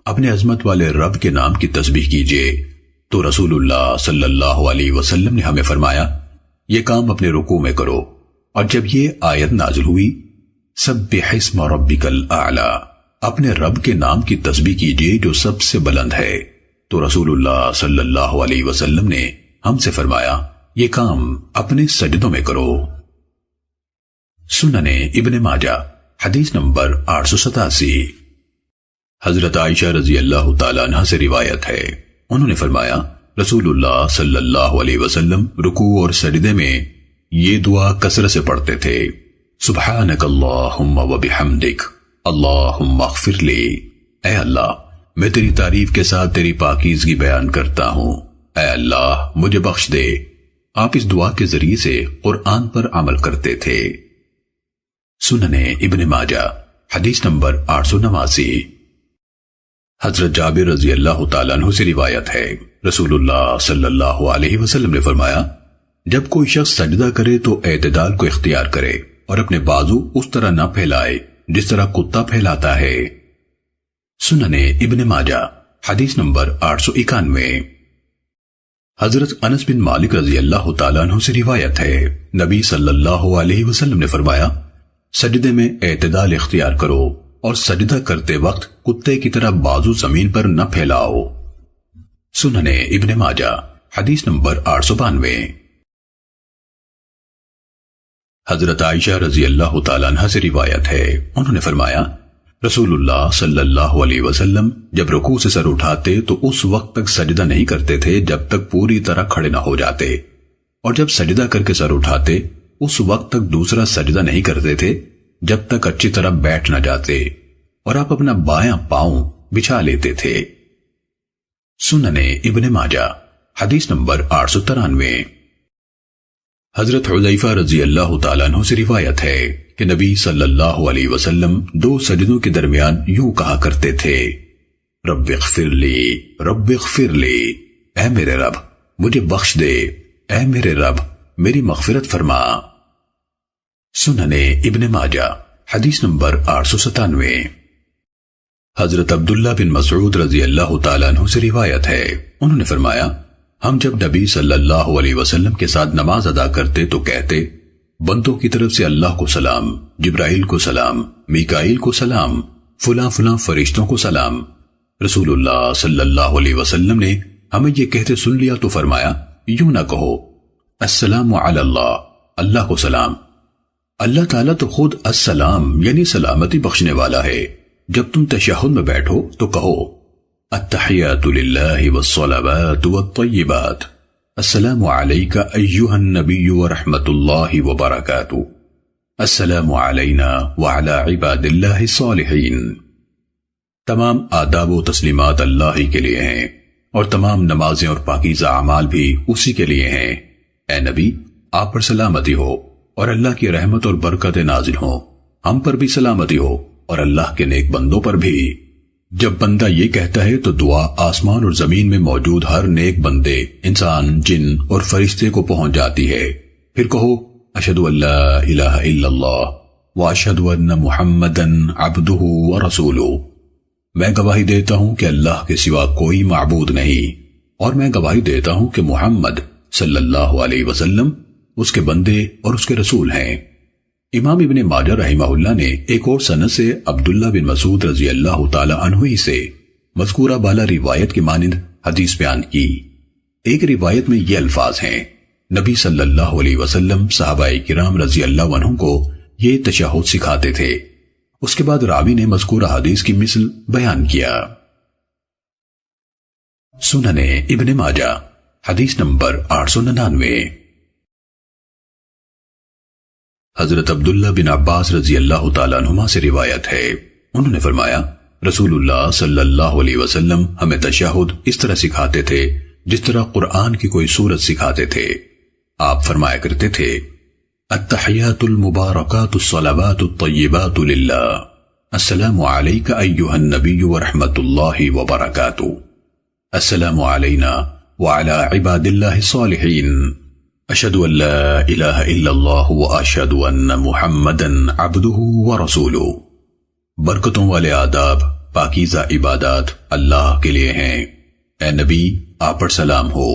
اپنے عظمت والے رب کے نام کی تسبیح کیجئے، تو رسول اللہ صلی اللہ علیہ وسلم نے ہمیں فرمایا یہ کام اپنے رکوع میں کرو۔ اور جب یہ آیت نازل ہوئی سبح اسم ربک الاعلی، اپنے رب کے نام کی تسبیح کیجئے جو سب سے بلند ہے، تو رسول اللہ صلی اللہ علیہ وسلم نے ہم سے فرمایا یہ کام اپنے سجدوں میں کرو۔ سنن ابن ماجہ حدیث نمبر 887۔ حضرت عائشہ رضی اللہ تعالیٰ عنہ سے روایت ہے، انہوں نے فرمایا رسول اللہ صلی اللہ علیہ وسلم رکوع اور سجدے میں یہ دعا کثرت سے پڑھتے تھے، سبحانک اللہم و بحمدک اللہم اغفر لی، اے اللہ میں تیری تعریف کے ساتھ تیری پاکیزگی بیان کرتا ہوں، اے اللہ مجھے بخش دے۔ آپ اس دعا کے ذریعے سے قرآن پر عمل کرتے تھے۔ سنن ابن ماجہ حدیث نمبر 889۔ حضرت جابر رضی اللہ تعالیٰ عنہ سے روایت ہے، رسول اللہ صلی اللہ علیہ وسلم نے فرمایا جب کوئی شخص سجدہ کرے تو اعتدال کو اختیار کرے اور اپنے بازو اس طرح نہ پھیلائے جس طرح کتا پھیلاتا ہے۔ سنن ابن ماجہ حدیث نمبر 891۔ حضرت انس بن مالک رضی اللہ تعالیٰ عنہ سے روایت ہے، نبی صلی اللہ علیہ وسلم نے فرمایا سجدے میں اعتدال اختیار کرو اور سجدہ کرتے وقت کتے کی طرح بازو زمین پر نہ پھیلاؤ۔ سنن ابن ماجہ حدیث نمبر 892۔ حضرت عائشہ رضی اللہ تعالیٰ عنہ سے روایت ہے، انہوں نے فرمایا رسول اللہ صلی اللہ علیہ وسلم جب رکوع سے سر اٹھاتے تو اس وقت تک سجدہ نہیں کرتے تھے جب تک پوری طرح کھڑے نہ ہو جاتے، اور جب سجدہ کر کے سر اٹھاتے اس وقت تک دوسرا سجدہ نہیں کرتے تھے جب تک اچھی طرح بیٹھ نہ جاتے، اور آپ اپنا بایاں پاؤں بچھا لیتے تھے۔ سنن ابن ماجہ حدیث نمبر 893۔ حضرت حذیفہ رضی اللہ تعالیٰ عنہ سے روایت ہے کہ نبی صلی اللہ علیہ وسلم دو سجدوں کے درمیان یوں کہا کرتے تھے، رب اغفر لی، رب اغفر لی، اے میرے رب مجھے بخش دے، اے میرے رب میری مغفرت فرما۔ سنن ابن ماجہ حدیث نمبر 897۔ حضرت عبداللہ بن مسعود رضی اللہ تعالیٰ عنہ سے روایت ہے، انہوں نے فرمایا ہم جب نبی صلی اللہ علیہ وسلم کے ساتھ نماز ادا کرتے تو کہتے بندوں کی طرف سے اللہ کو سلام، جبرائیل کو سلام، میکائیل کو سلام، فلاں فلاں فرشتوں کو سلام۔ رسول اللہ صلی اللہ علیہ وسلم نے ہمیں یہ کہتے سن لیا تو فرمایا یوں نہ کہو، السلام علی اللہ، اللہ کو سلام، اللہ تعالیٰ تو خود السلام یعنی سلامتی بخشنے والا ہے۔ جب تم تشہد میں بیٹھو تو کہو التحیات للہ والصلوات والطیبات، السلام علیک ایہا النبی ورحمت اللہ وبرکاتہ، السلام علینا وعلی عباد اللہ الصالحین۔ تمام آداب و تسلیمات اللہ ہی کے لیے ہیں اور تمام نمازیں اور پاکیزہ اعمال بھی اسی کے لیے ہیں۔ اے نبی آپ پر سلامتی ہو اور اللہ کی رحمت اور برکت نازل ہو، ہم پر بھی سلامتی ہو اور اللہ کے نیک بندوں پر بھی۔ جب بندہ یہ کہتا ہے تو دعا آسمان اور زمین میں موجود ہر نیک بندے، انسان، جن اور فرشتے کو پہنچ جاتی ہے۔ پھر کہو اشہد ان لا الہ الا اللہ واشہد ان محمدًا عبدہ ورسولہ، میں گواہی دیتا ہوں کہ اللہ کے سوا کوئی معبود نہیں، اور میں گواہی دیتا ہوں کہ محمد صلی اللہ علیہ وسلم اس کے بندے اور اس کے رسول ہیں۔ امام ابن ماجہ رحمہ اللہ نے ایک اور سند سے عبداللہ بن مسعود رضی اللہ تعالی عنہ ہی سے مذکورہ بالا روایت کی مانند حدیث بیان کی۔ ایک روایت میں یہ الفاظ ہیں، نبی صلی اللہ علیہ وسلم صحابہ کرام رضی اللہ عنہ کو یہ تشہد سکھاتے تھے۔ اس کے بعد راوی نے مذکورہ حدیث کی مثل بیان کیا۔ سنن ابن ماجہ حدیث نمبر 899۔ حضرت عبداللہ بن عباس رضی اللہ تعالیٰ عنہما سے روایت ہے، انہوں نے فرمایا رسول اللہ صلی اللہ علیہ وسلم ہمیں تشہد اس طرح سکھاتے تھے جس طرح قرآن کی کوئی سورت سکھاتے تھے۔ آپ فرمایا کرتے تھے التحیات المبارکات الصلوات الطیبات للہ، السلام علیک ایہا النبی ورحمۃ اللہ وبرکاتہ، السلام علینا وعلی عباد اللہ الصالحین، اشہد ان لا الہ الا اللہ واشہد ان محمدا عبدہ ورسولہ۔ برکتوں والے آداب، پاکیزہ عبادات اللہ کے لیے ہیں۔ اے نبی، آپ پر سلام ہو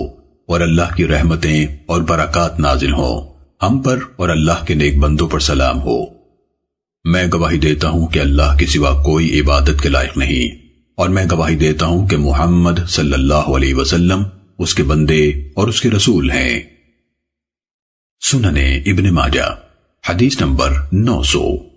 اور اللہ کی رحمتیں اور برکات نازل ہوں، ہم پر اور اللہ کے نیک بندوں پر سلام ہو۔ میں گواہی دیتا ہوں کہ اللہ کے سوا کوئی عبادت کے لائق نہیں، اور میں گواہی دیتا ہوں کہ محمد صلی اللہ علیہ وسلم اس کے بندے اور اس کے رسول ہیں۔ سنن ابن ماجہ حدیث نمبر 900۔